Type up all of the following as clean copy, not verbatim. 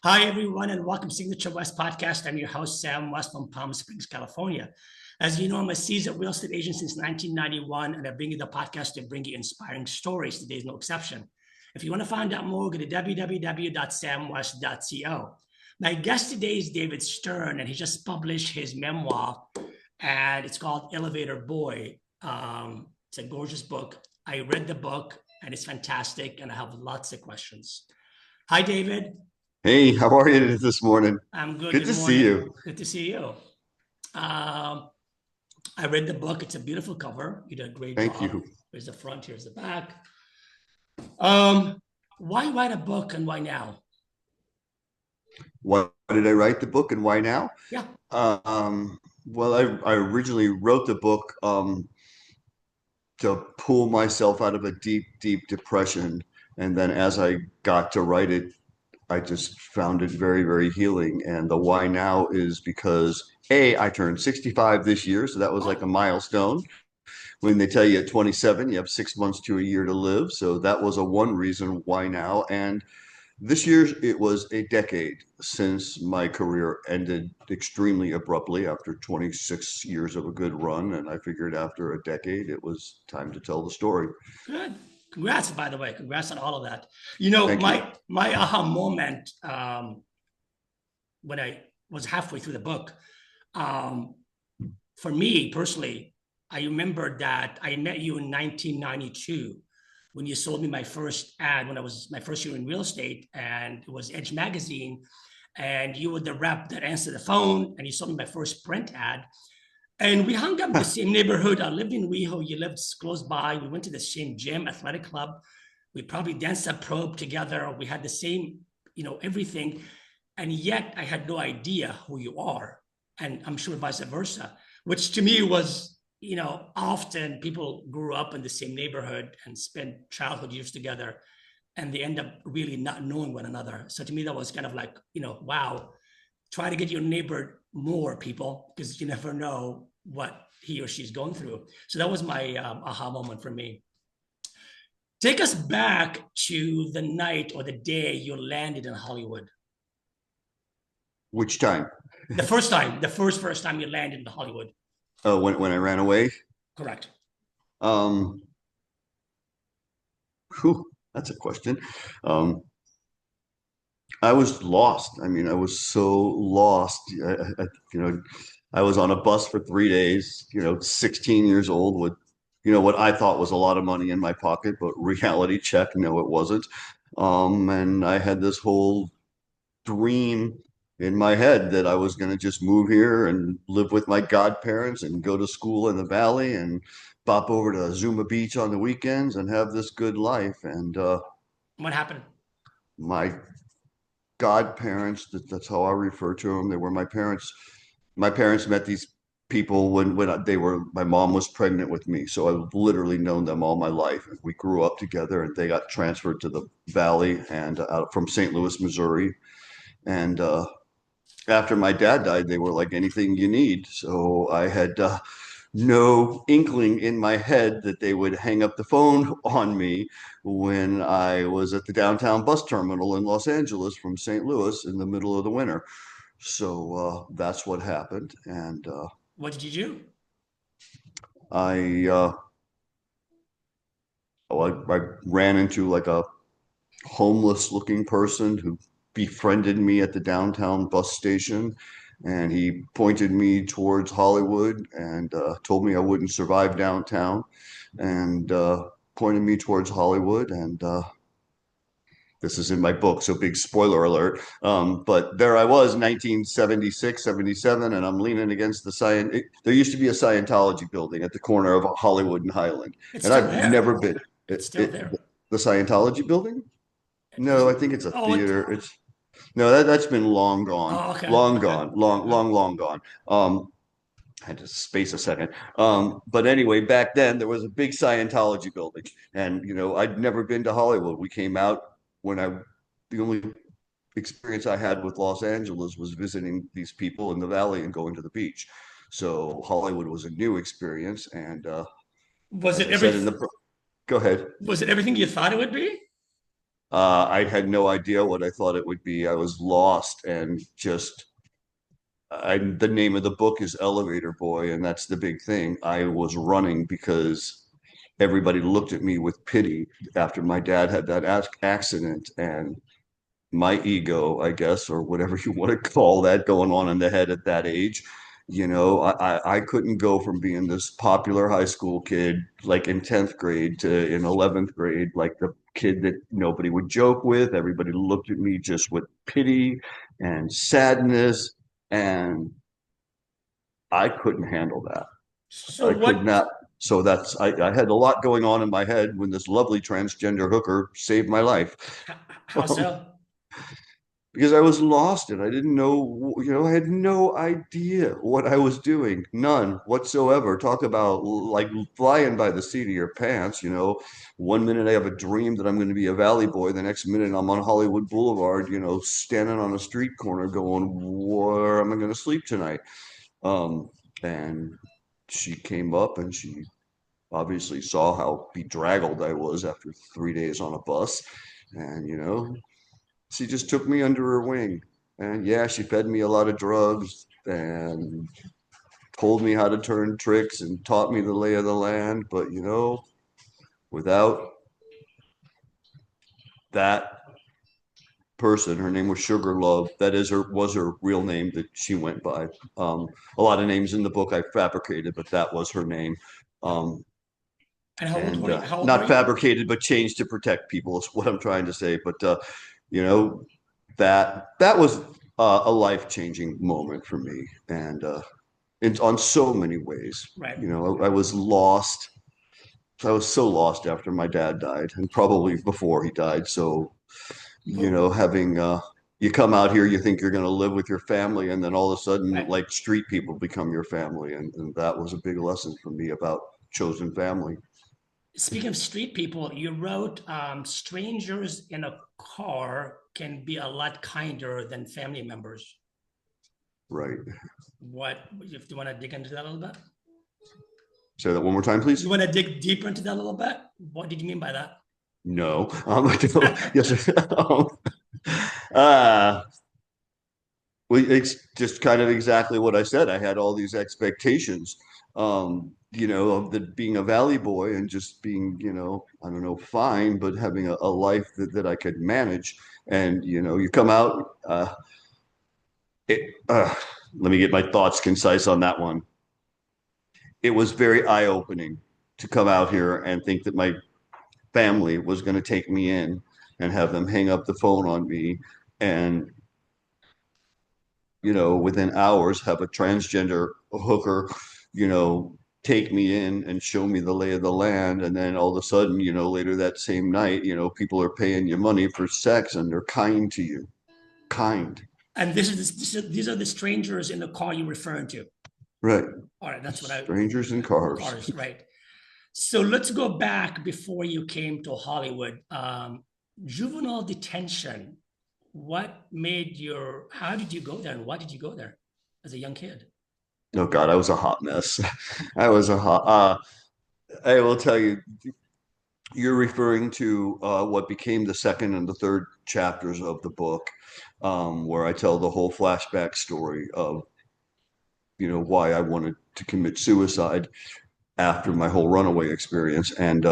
Hi, everyone, and welcome to Signature West Podcast. I'm your host, Sam West from Palm Springs, California. As you know, I'm a seasoned real estate agent since 1991, and I bring you the podcast to bring you inspiring stories. Today is no exception. If you want to find out more, go to www.samwest.co. My guest today is David Stern, and he just published his memoir, and it's called Elevator Boy. It's a gorgeous book. I read the book, and it's fantastic, and I have lots of questions. Hi, David. Hey, how are you this morning? I'm good. Good Good to see morning. you. Good to see you. Um, I read the book. It's a beautiful cover. You did a great Thank job. you. Here's the front. Here's the back. Um, why write a book and why now? Why did I write the book and why now? Yeah. Well, I originally wrote the book to pull myself out of a deep, deep depression. And then as I got to write it, I just found it very, very healing. And the why now is because I turned 65 this year. So that was like a Oh, milestone. When they tell you at 27, you have 6 months to a year to live. So that was a one reason why now. And this year, it was a decade since my career ended extremely abruptly after 26 years of a good run. And I figured after a decade, it was time to tell the story. good. Congrats, by the way. Congrats on all of that. You know, Thank you. my aha moment when I was halfway through the book, um, for me personally, I remember that I met you in 1992 when you sold me my first ad when I was my first year in real estate, and it was Edge Magazine. And you were the rep that answered the phone, and you sold me my first print ad. And we hung out in the same neighborhood. I lived in WeHo. You lived close by. We went to the same gym, athletic club. We probably danced a probe together. We had the same, everything. And yet I had no idea who you are. And I'm sure vice versa, which to me was, often people grew up in the same neighborhood and spent childhood years together and they end up really not knowing one another. So to me, that was kind of like, wow, try to get your neighbor more people because you never know what he or she's going through. So that was my aha moment for me. Take us back to the night or the day you landed in Hollywood. Which time? The first time, the first time you landed in Hollywood. When I ran away? Correct. Um, Whew, that's a question. Um, I was lost. I mean, I was so lost. I was on a bus for 3 days, 16 years old with, what I thought was a lot of money in my pocket, but reality check, no, it wasn't. And I had this whole dream in my head that I was going to just move here and live with my godparents and go to school in the valley and pop over to Zuma Beach on the weekends and have this good life. And What happened? my godparents, that's how I refer to them. They were my parents. My parents met these people when they were, my mom was pregnant with me. So I've literally known them all my life. We grew up together and they got transferred to the valley and out from St. Louis, Missouri. And after my dad died, they were like anything you need. So I had no inkling in my head that they would hang up the phone on me when I was at the downtown bus terminal in Los Angeles from St. Louis in the middle of the winter. So that's what happened. And What did you do? I, I ran into like a homeless looking person who befriended me at the downtown bus station. And he pointed me towards Hollywood and told me I wouldn't survive downtown and pointed me towards Hollywood. And this is in my book, so big spoiler alert. But there I was, 1976, 77, and I'm leaning against the Science. There used to be a Scientology building at the corner of Hollywood and Highland. It's And still I've there. never been. It's still there. The Scientology building? Is No, I it? think it's a Oh, theater. It's no, that's been long gone, oh, okay. long Okay. gone, long, Okay. long, long gone. I had to space a second. But anyway, back then there was a big Scientology building, and I'd never been to Hollywood. We came out when the only experience I had with Los Angeles was visiting these people in the valley and going to the beach. So Hollywood was a new experience, and Was as it I said every? in the, go ahead. Was it everything you thought it would be? I had no idea what I thought it would be. I was lost and just the name of the book is Elevator Boy, and that's the big thing. I was running because everybody looked at me with pity after my dad had that accident, and my ego, I guess, or whatever you want to call that, going on in the head at that age. I couldn't go from being this popular high school kid, like in 10th grade, to in 11th grade, like the kid that nobody would joke with. Everybody looked at me just with pity and sadness, and I couldn't handle that. So I could what? not. So I had a lot going on in my head when this lovely transgender hooker saved my life. How so? Because I was lost and I didn't know, I had no idea what I was doing. None whatsoever. Talk about like flying by the seat of your pants. One minute I have a dream that I'm going to be a Valley Boy. The next minute I'm on Hollywood Boulevard, standing on a street corner going, where am I going to sleep tonight? Um, and she came up and she obviously saw how bedraggled I was after 3 days on a bus. And, she just took me under her wing. And yeah, she fed me a lot of drugs and told me how to turn tricks and taught me the lay of the land. But, without that person, her name was Sugar Love. That is her was her real name that she went by. A lot of names in the book I fabricated, but that was her name. Um, And how old and were you? How old were not you? fabricated, but changed to protect people is what I'm trying to say. But you know, that was a life-changing moment for me, and on so many ways. Right. I was lost. I was so lost after my dad died, and probably before he died. So, Well, having you come out here, you think you're going to live with your family, and then all of a sudden, right. like street people become your family, and that was a big lesson for me about chosen family. Speaking of street people, you wrote strangers in a car can be a lot kinder than family members. Right. What, if you want to dig into that a little bit? Say that one more time, You please. want to dig deeper into that a little bit? What did you mean by that? No. Yes. Um, uh, it's just kind of exactly what I said. I had all these expectations, of the being a valley boy and just being, I don't know, fine, but having a life that I could manage. And, you come out, it, let me get my thoughts concise on that one. It was very eye-opening to come out here and think that my family was going to take me in and have them hang up the phone on me and within hours have a transgender hooker, you know, take me in and show me the lay of the land. And then all of a sudden, later that same night, people are paying you money for sex and they're kind to you. Kind. And these are the strangers in the car you're referring to. Right. All right, that's what I Strangers in cars. cars, right? So let's go back before you came to Hollywood. Juvenile detention. What made your? How did you go there, and why did you go there as a young kid? Oh God, I was a hot mess. I was a hot. I will tell you, you're referring to what became the second and the third chapters of the book, where I tell the whole flashback story of why I wanted to commit suicide after my whole runaway experience. And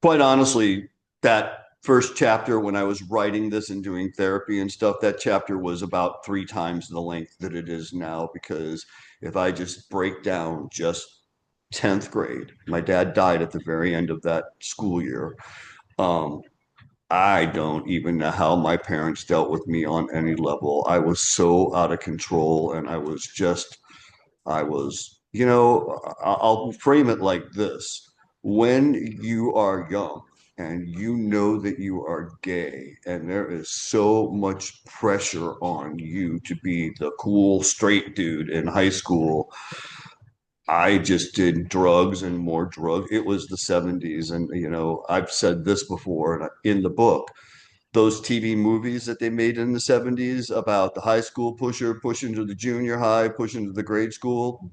quite honestly, that first chapter, when I was writing this and doing therapy and stuff, that chapter was about 3 times the length that it is now. Because if I just break down just 10th grade, my dad died at the very end of that school year. Um, I don't even know how my parents dealt with me on any level. I was so out of control, and I was, I'll frame it like this. When you are young and you know that you are gay, and there is so much pressure on you to be the cool straight dude in high school, I just did drugs and more drugs. It was the 70s. And, I've said this before in the book, those TV movies that they made in the 70s about the high school pusher, pushing to the junior high, pushing to the grade school.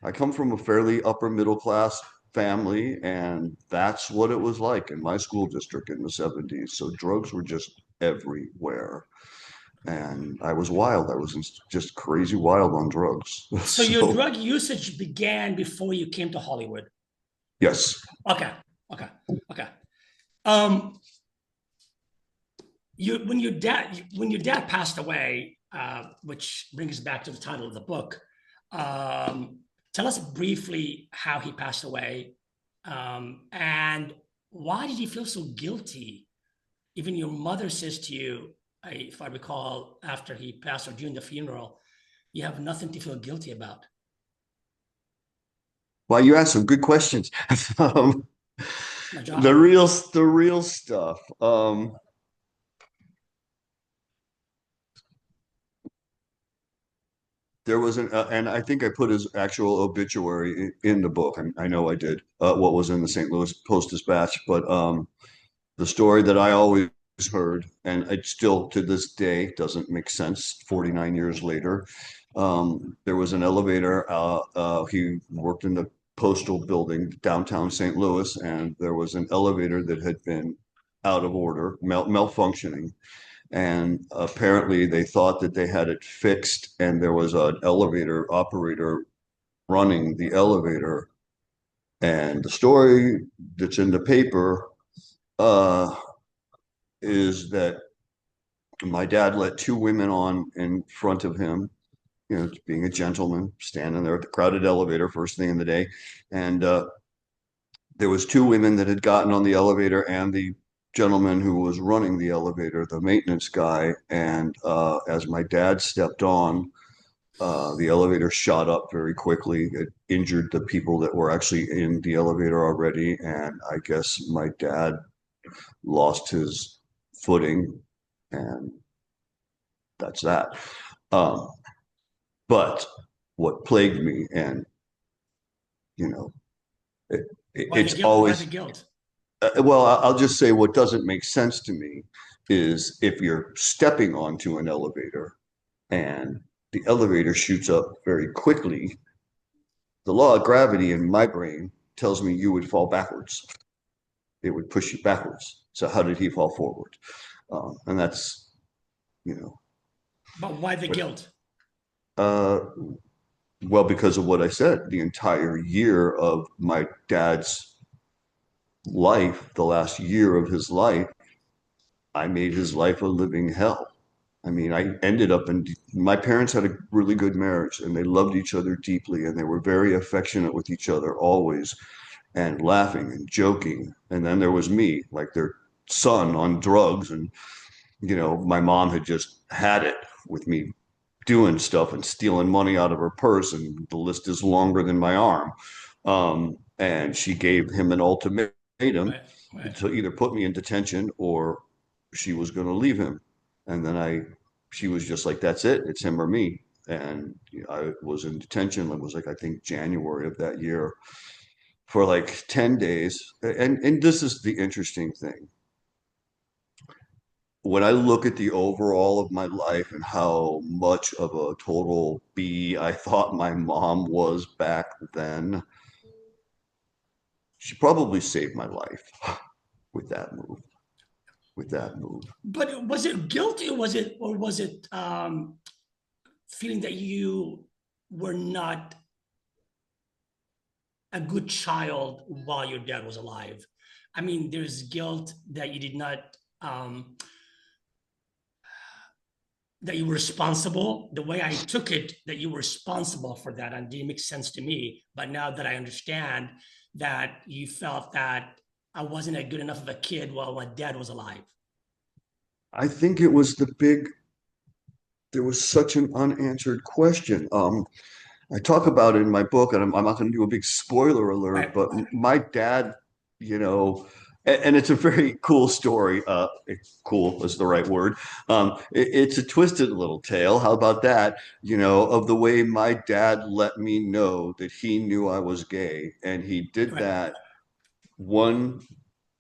I come from a fairly upper middle class family, and that's what it was like in my school district in the 70s. So drugs were just everywhere. And I was wild. I was just crazy wild on drugs. So your So, drug usage began before you came to Hollywood. yes. Okay. Okay. Okay. Um, you when your dad passed away, which brings us back to the title of the book. Tell us briefly how he passed away, and why did he feel so guilty? Even your mother says to you, if I recall, after he passed or during the funeral, you have nothing to feel guilty about. Well, you asked some good questions. um, My the job. real stuff. There was and I think I put his actual obituary in the book. I know I did. What was in the St. Louis Post-Dispatch, but the story that I always heard, and it still to this day doesn't make sense 49 years later. There was an elevator. He worked in the postal building downtown St. Louis, and there was an elevator that had been out of order, malfunctioning. And apparently they thought that they had it fixed, and there was an elevator operator running the elevator. And the story that's in the paper uh, is that my dad let two women on in front of him, being a gentleman, standing there at the crowded elevator first thing in the day. And there was two women that had gotten on the elevator and the gentleman who was running the elevator, the maintenance guy. And as my dad stepped on, the elevator shot up very quickly. It injured the people that were actually in the elevator already. And I guess my dad lost his footing, and that's that. Um, but what plagued me, and you know, it, Why the it's guilt? Why the always guilt? well, I'll just say what doesn't make sense to me is if you're stepping onto an elevator and the elevator shoots up very quickly, the law of gravity in my brain tells me you would fall backwards. It would push you backwards. So how did he fall forward? And that's, you know, But why the but, guilt? uh, well, because of what I said, the entire year of my dad's life, the last year of his life, I made his life a living hell. I mean, I ended up in, my parents had a really good marriage and they loved each other deeply and they were very affectionate with each other always and laughing and joking. And then there was me, like their son on drugs. And, my mom had just had it with me doing stuff and stealing money out of her purse. And the list is longer than my arm. And she gave him an ultimatum Right. Right. to either put me in detention or she was going to leave him. And then she was just like, that's it. It's him or me. And I was in detention. It was like, I think January of that year for like 10 days. And this is the interesting thing. When I look at the overall of my life and how much of a total B I thought my mom was back then, she probably saved my life with that move. With that move. But was it guilty? Was it feeling that you were not a good child while your dad was alive? I mean, there's guilt that you did not that you were responsible. The way I took it, that you were responsible for that, and didn't make sense to me. But now that I understand that you felt that I wasn't a good enough of a kid while my dad was alive. I think it was there was such an unanswered question. I talk about it in my book, and I'm not going to do a big spoiler alert, Right. but my dad, you know, and it's a very cool story. Cool is the right word. It's a twisted little tale. How about that? Of the way my dad let me know that he knew I was gay, and he did Right. one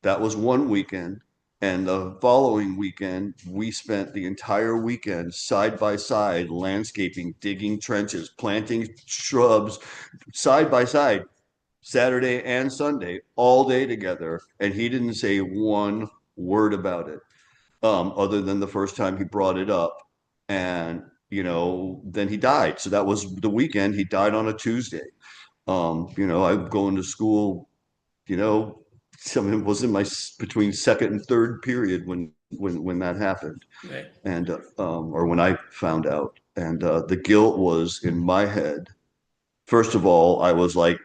that was one weekend. And the following weekend, we spent the entire weekend side by side, landscaping, digging trenches, planting shrubs, side by side. Saturday and Sunday, all day together, and he didn't say one word about it, other than the first time he brought it up. And, then he died. So that was the weekend. He died on a Tuesday. I'm going to school, you know, it was in my between second and third period when that happened, Right. and or when I found out, and the guilt was in my head. First of all, I was like,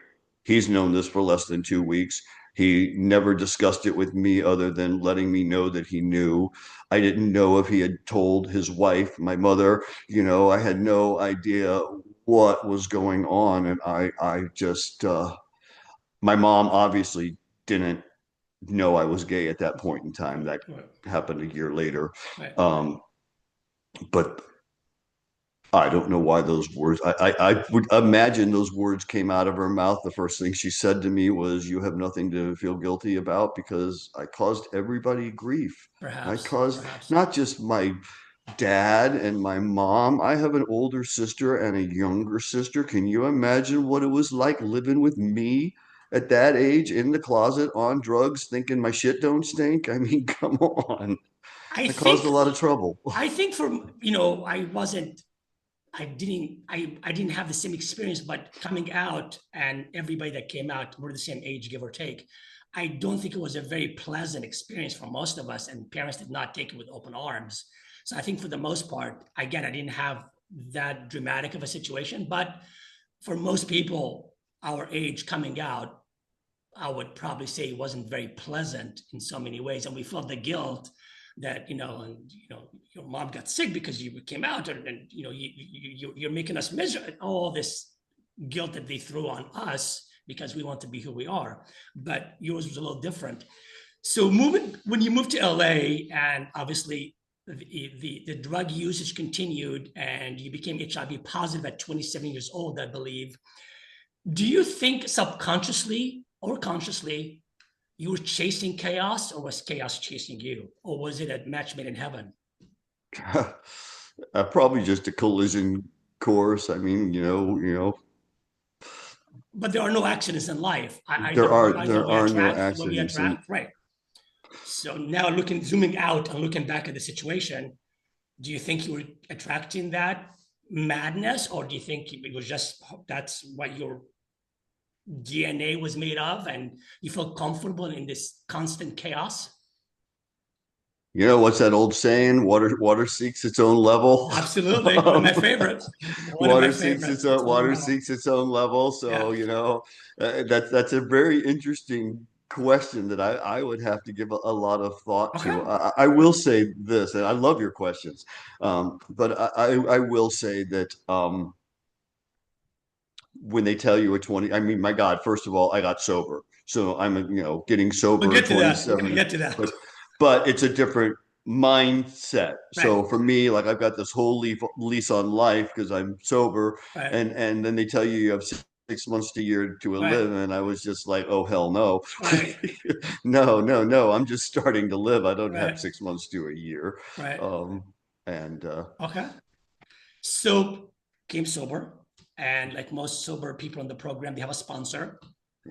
he's known this for less than 2 weeks. He never discussed it with me other than letting me know that he knew. I didn't know if he had told his wife, my mother. I had no idea what was going on. And I just, my mom obviously didn't know I was gay at that point in time. That Right. happened a year later. Right. Um, but I don't know why those words. I would imagine those words came out of her mouth. The first thing she said to me was, "You have nothing to feel guilty about because I caused everybody grief. I Perhaps. caused Perhaps. not just my dad and my mom. I have an older sister and a younger sister. Can you imagine what it was like living with me at that age in the closet on drugs, thinking my shit don't stink? I mean, come on. I I caused think a lot of trouble." I think I wasn't I didn't have the same experience, but coming out and everybody that came out were the same age, give or take. I don't think it was a very pleasant experience for most of us, and parents did not take it with open arms. So I think for the most part, again, I didn't have that dramatic of a situation, but for most people our age coming out, I would probably say it wasn't very pleasant in so many ways, and we felt the guilt that your mom got sick because you came out, and you're making us miserable. All this guilt that they threw on us because we want to be who we are, but yours was a little different. So moving when you moved to LA, and obviously the drug usage continued, and you became HIV positive at 27 years old, I believe. Do you think subconsciously or consciously you were chasing chaos, or was chaos chasing you, or was it a match made in heaven? Probably just a collision course. I mean, But there are no accidents in life. I there know are I know there we are no attract what we accidents, and attract, right? So now zooming out and looking back at the situation, do you think you were attracting that madness, or do you think it was just that's what your DNA was made of, and you felt comfortable in this constant chaos? what's that old saying? Water seeks its own level. Absolutely, one of my favorites. One of my favorites. Its own Water level. seeks its own level. Yeah. So that's a very interesting question that I would have to give a lot of thought Okay. to. I will say this, and I love your questions, but I will say that when they tell you we're 20, I mean, my God, first of all, I got sober. So I'm, getting We'll sober get at to that. We're going to 27, get to that. but it's a different mindset. Right. So for me, like I've got this whole lease on life because I'm sober, Right. and then they tell you have 6 months to a year to Right. live, and I was just like, oh hell no, Right. no, no, no, I'm just starting to live. I don't have Right. 6 months to a year, Right. um, and Okay. So came sober. And like most sober people in the program, they have a sponsor.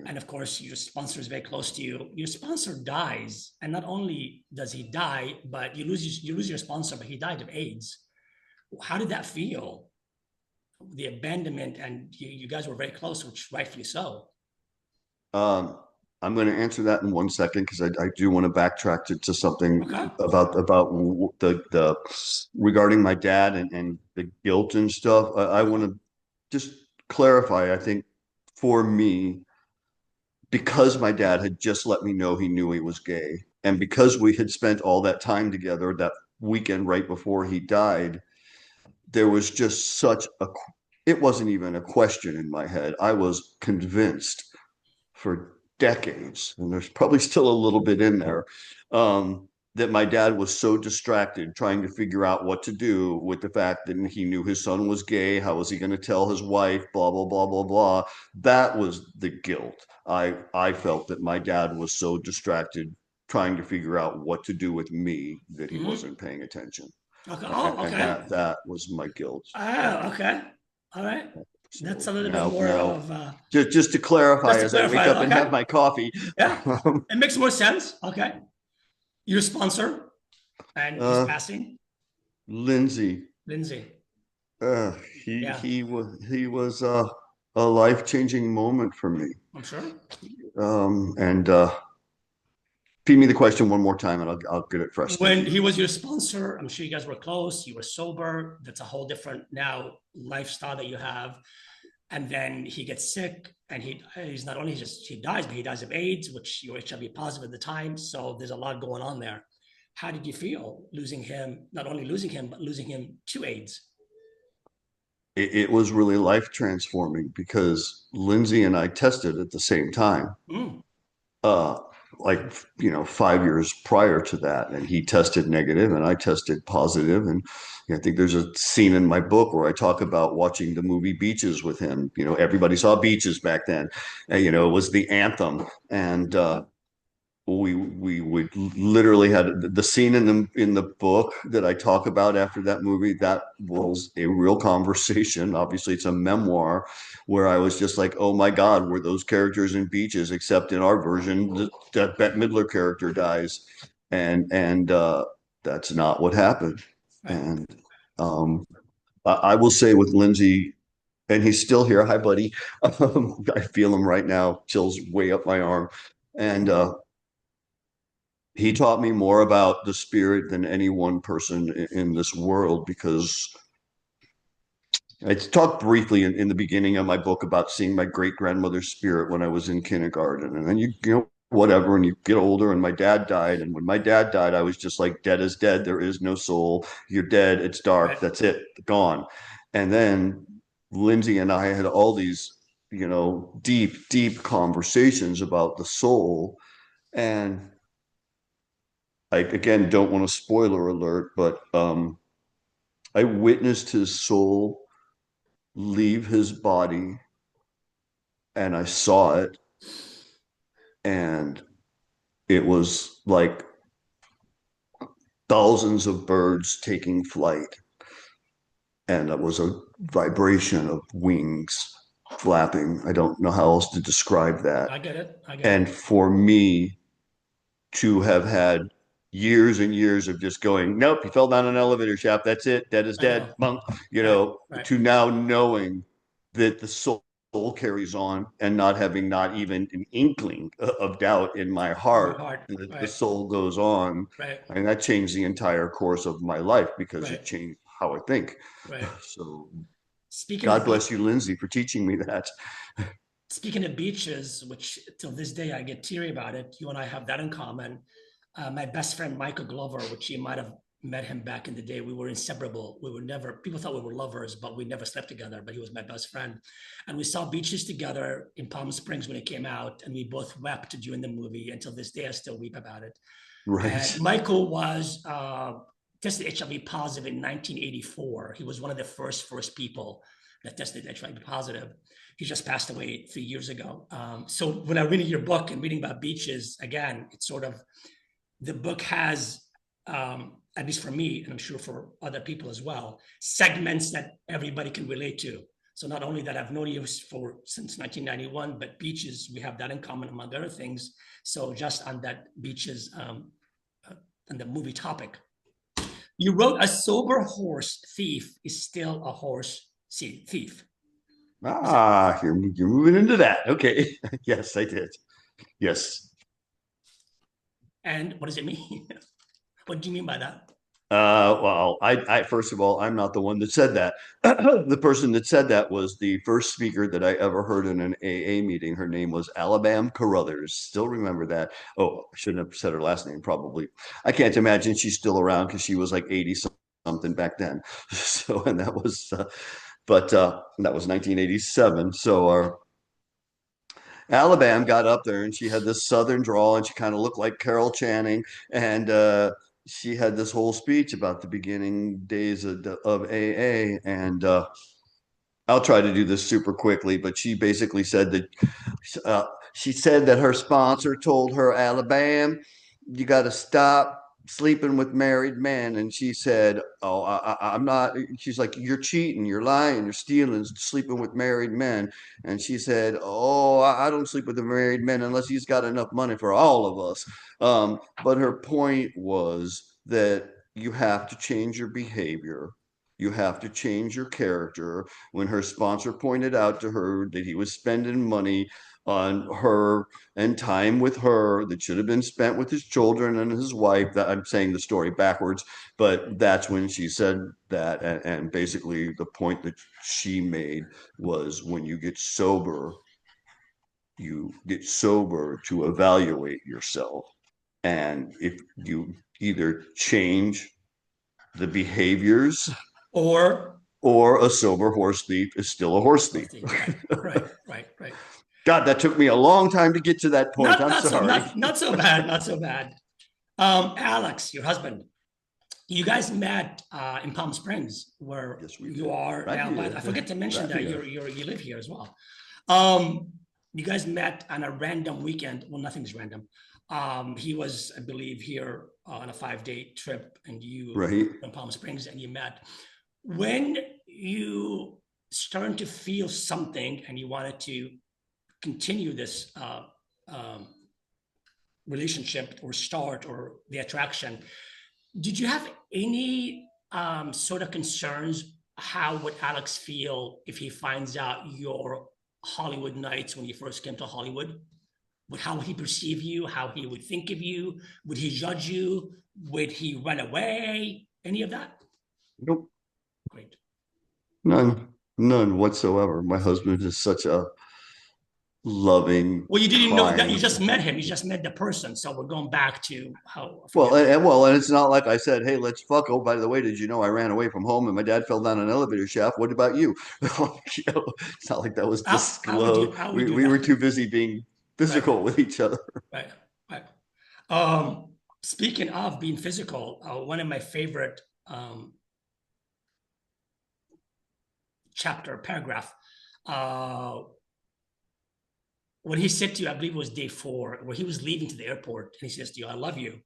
And of course, your sponsor is very close to you. Your sponsor dies. And not only does he die, but you lose your sponsor, but he died of AIDS. How did that feel? The abandonment, and you guys were very close, which rightfully so. Um, I'm going to answer that in 1 second because I do want to backtrack to something Okay. about the regarding my dad and the guilt and stuff. I Okay. want to just clarify. I think for me, because my dad had just let me know he knew he was gay, and because we had spent all that time together that weekend right before he died, there was just such a, it wasn't even a question in my head. I was convinced for decades, and there's probably still a little bit in there, that my dad was so distracted trying to figure out what to do with the fact that he knew his son was gay. How was he going to tell his wife? Blah, blah, blah, blah, blah. That was the guilt. I felt that my dad was so distracted trying to figure out what to do with me that he Mm-hmm. wasn't paying attention. Okay. And, Oh, and okay. that was my guilt. Oh, okay. All right. That's So a little bit now, more now, of just to clarify, just to as I wake up clarify. and have Okay, my coffee, yeah, um, it makes more sense. Okay, your sponsor and his uh, passing, Lindsay, Lindsay. uh, Yeah, he was a life-changing moment for me. I'm sure. And Feed me the question one more time, and I'll get it fresh. Thank When you. he was your sponsor, I'm sure you guys were close. You were sober. That's a whole different now lifestyle that you have. And then he gets sick, and he's not only just he dies, but he dies of AIDS, which you were HIV positive at the time. So there's a lot going on there. How did you feel losing him? Not only losing him, but losing him to AIDS. It was really life transforming because Lindsay and I tested at the same time. Mm, Uh, like 5 years prior to that, and he tested negative and I tested positive. And I think there's a scene in my book where I talk about watching the movie Beaches with him. Everybody saw Beaches back then, and it was the anthem. And we would literally had the scene in the book that I talk about after that movie. That was a real conversation. Obviously, it's a memoir where I was just like, oh my God, were those characters in Beaches, except in our version, that Bette Midler character dies. And that's not what happened. right. And um, I will say with Lindsay, and he's still here. Hi, buddy. I feel him right now, chills way up my arm. And he taught me more about the spirit than any one person in this world, because I talked briefly in the beginning of my book about seeing my great grandmother's spirit when I was in kindergarten. And then whatever, and you get older, and my dad died. And when my dad died, I was just like, dead is dead. There is no soul. You're dead. It's dark. Right. That's it. Gone. And then Lindsay and I had all these, deep, deep conversations about the soul. And I, again, don't want to spoiler alert, but I witnessed his soul leave his body, and I saw it, and it was like thousands of birds taking flight, and it was a vibration of wings flapping. I don't know how else to describe that. I get it. I get And it. for me to have had years and years of just going, nope, he fell down an elevator shaft. That's it. Dead is I dead. know. Monk. Right. Right. To now knowing that the soul carries on, and not having not even an inkling of doubt in my In your heart heart. that the Right. soul goes on. Right. And that changed the entire course of my life, because it Right. changed how I think. Right. So Speaking God of bless you, Lindsay, for teaching me that. speaking of beaches, which till this day I get teary about it, you and I have that in common. My best friend Michael Glover, which you might have met him back in the day, we were inseparable. We were never, people thought we were lovers, but we never slept together. But he was my best friend. And we saw Beaches together in Palm Springs when it came out. And we both wept during the movie. Until this day, I still weep about it. And Right. Michael was tested HIV positive in 1984. He was one of the first people that tested HIV positive. He just passed away 3 years ago. So when I'm reading your book and reading about Beaches, again, it's sort of the book has, at least for me, and I'm sure for other people as well, segments that everybody can relate to. So not only that I've known you for since 1991, but Beaches, we have that in common among other things. So just on that Beaches, on the movie topic, you wrote a sober horse thief is still a horse thief. Is that, You're moving into that. Okay. Yes, I did. Yes. and what does it mean? What do you mean by that? Well, I first of all, I'm not the one that said that. The person that said that was the first speaker that I ever heard in an AA meeting. Her name was Alabama Carruthers. Still remember that. Oh, I shouldn't have said her last name, probably. I can't imagine she's still around, because she was like 80 something back then. So, and that was, but that was 1987. So our Alabama got up there, and she had this southern drawl, and she kind of looked like Carol Channing. And she had this whole speech about the beginning days of AA. And I'll try to do this super quickly, but she basically said that she said that her sponsor told her, Alabama, you got to stop sleeping with married men. And she said, oh, I'm not. She's like, you're cheating, you're lying, you're stealing, sleeping with married men. And she said, oh, I don't sleep with the married men unless he's got enough money for all of us. But her point was that you have to change your behavior. You have to change your character. When her sponsor pointed out to her that he was spending money on her and time with her that should have been spent with his children and his wife, that I'm saying the story backwards, but that's when she said that. And basically the point that she made was, when you get sober to evaluate yourself. And if you either change the behaviors, Or or a sober horse thief is still a horse thief. right, right, right, right. God, that took me a long time to get to that point. Not I'm not so sorry. not so bad, not so bad. Alex, your husband, you guys met in Palm Springs, where Yes, we you did. are Right now. here. But I forget to mention Right that here. you live here as well. Um, you guys met on a random weekend. Well, nothing's random. He was, I believe, here on a 5-day trip, and you Right. in Palm Springs, and you met. When you started to feel something, and you wanted to continue this um, relationship or start or the attraction, did you have any sort of concerns? How would Alex feel if he finds out your Hollywood nights when you first came to Hollywood? Would how would he perceive you? How he would think of you? Would he judge you? Would he run away? Any of that? Nope. Great. None whatsoever. My husband is such a loving, Well, you didn't know that, you kind. just met him. You just met the person. So we're going back to how, I Well, forget. and it's not like I said, "Hey, let's fuck." Oh, by the way, did you know I ran away from home and my dad fell down an elevator shaft? What about you? It's not like that was How would you, disclosed. how would you do We were that? too busy being Right, physical with each other. right, right. Speaking of being physical, one of my favorite chapter paragraph, uh, when he said to you, I believe it was day 4, where he was leaving to the airport, and he says to you, "I love you."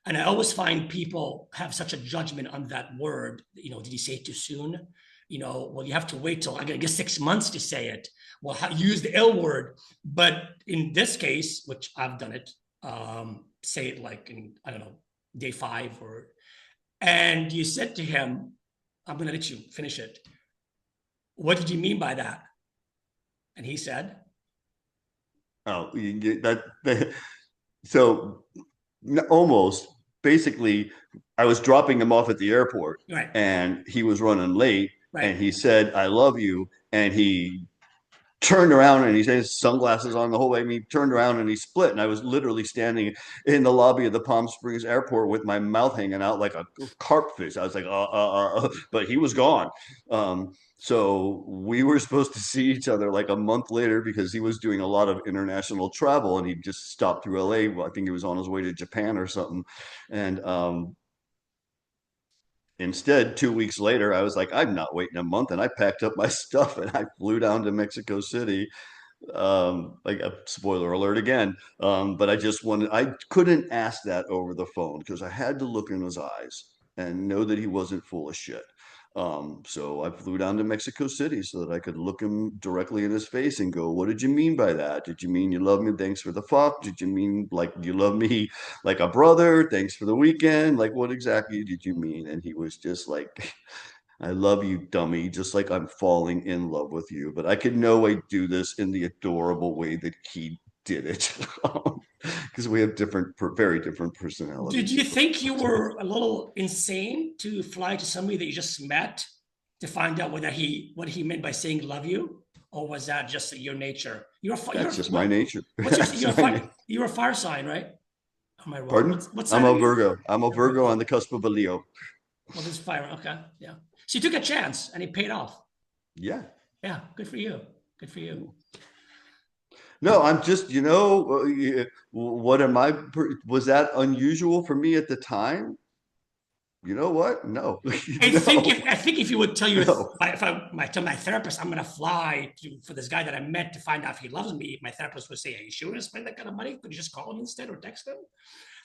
And I always find people have such a judgment on that word. Did he say it too soon? Well, you have to wait till, I guess, 6 months to say it. Well, use the L word. But in this case, which I've done it, say it like in, I don't know, day 5 and you said to him, "I'm going to let you finish it. What did you mean by that?" And he said, Oh, you get that. So almost basically, I was dropping him off at the airport right, and he was running late, right. and he said, "I love you." And he turned around and he had his sunglasses on the whole way. I mean, he turned around and he split. And I was literally standing in the lobby of the Palm Springs airport with my mouth hanging out like a carp fish. I was like, but he was gone. So we were supposed to see each other like a month later because he was doing a lot of international travel and he just stopped through LA. Well, I think he was on his way to Japan or something. And instead, 2 weeks later, I was like, I'm not waiting a month. And I packed up my stuff and I flew down to Mexico City. Like a spoiler alert again. But I couldn't ask that over the phone because I had to look in his eyes and know that he wasn't full of shit. So I flew down to Mexico City so that I could look him directly in his face and go, "What did you mean by that? Did you mean you love me? Thanks for the fuck. Did you mean like you love me like a brother? Thanks for the weekend. Like what exactly did you mean?" And he was just like, "I love you, dummy, just like I'm falling in love with you." But I could no way do this in the adorable way that he did it because we have very different Did personalities. you think you were a little insane to fly to somebody that you just met to find out what he meant by saying "love you," or was that just your nature? That's just my nature. What's your That's my nature. you're a fire sign, right? Am I wrong? Pardon? What I'm sign are a you? Virgo. I'm a You're a Virgo Virgo. on the cusp of a Leo. Well, this is fire. Okay, yeah. So you took a chance and it paid off. Yeah. Yeah, good for you. Good for you. No, I'm just, what am I? Was that unusual for me at the time? You know what? No, no, I think if you would tell no. if I tell my therapist I'm gonna fly for this guy that I met to find out if he loves me, my therapist would say, "Are you sure you spend that kind of money? Could you just call him instead or text him?"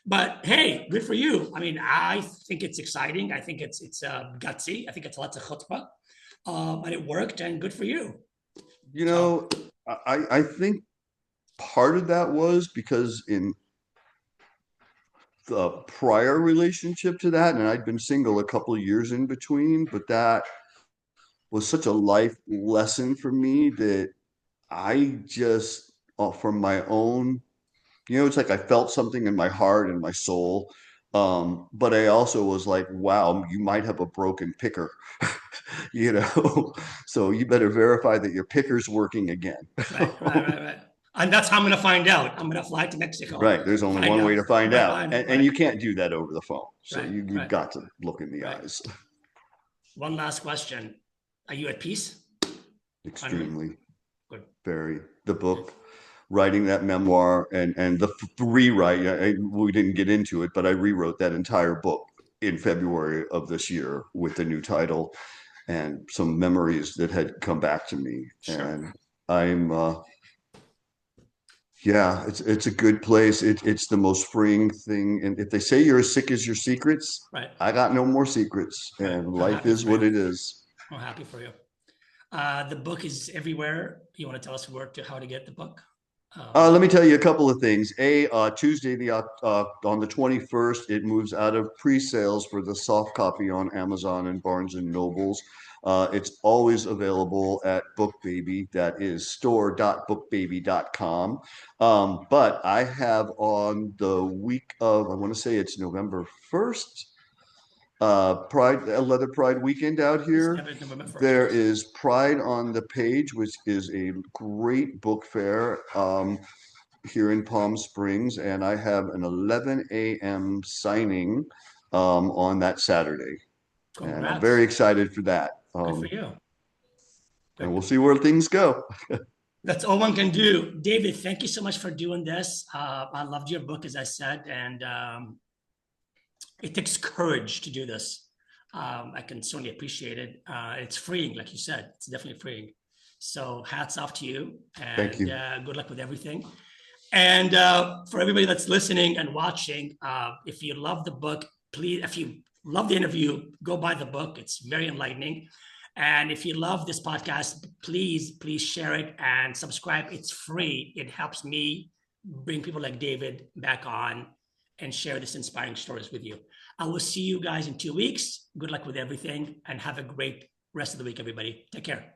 But hey, good for you. I mean, I think it's exciting. I think it's gutsy. I think it's lots of chutzpah, and it worked. And good for you. You So know, I think part of that was because in the prior relationship to that, and I'd been single a couple of years in between, but that was such a life lesson for me that I just, from my own, it's like I felt something in my heart and my soul. But I also was like, wow, you might have a broken picker, you know, so you better verify that your picker's working again. right. And that's how I'm going to find out. I'm going to fly to Mexico, Right. There's only find one way out. to find Right, out. right, And right, you can't do that over the phone. So right, you've right, got to look in the right. eyes. One last question: are you at peace? Finally, Extremely, good. very. The book, writing that memoir, and the rewrite. We didn't get into it, but I rewrote that entire book in February of this year with the new title and some memories that had come back to me. Sure. And I'm, yeah, it's a good place. It's the most freeing thing. And if they say you're as sick as your secrets, Right, I got no more secrets, right. and I'm life happy is for what you. it is. I'm happy for you. The book is everywhere. You want to tell us where to how to get the book? Let me tell you a couple of things. Tuesday, on the 21st, it moves out of pre-sales for the soft copy on Amazon and Barnes and Nobles. It's always available at BookBaby. That is store.bookbaby.com. But I have on the week of, I want to say it's November 1st, Leather Pride weekend out It's here. November 1st, There yes. is Pride on the Page, which is a great book fair here in Palm Springs, and I have an 11 a.m. signing on that Saturday, and I'm very Congrats. excited for that. Good for you. And Good. we'll see where things go. That's all one can do. David, thank you so much for doing this. I loved your book, as I said, and it takes courage to do this. I can certainly appreciate it. It's freeing, like you said. It's definitely freeing. So hats off to you, Thank and you. good luck with everything. And for everybody that's listening and watching, if you love the book, please, if you love the interview, go buy the book. It's very enlightening. And if you love this podcast, please share it and subscribe. It's free. It helps me bring people like David back on and share this inspiring stories with you. I will see you guys in 2 weeks. Good luck with everything and have a great rest of the week, everybody. Take care.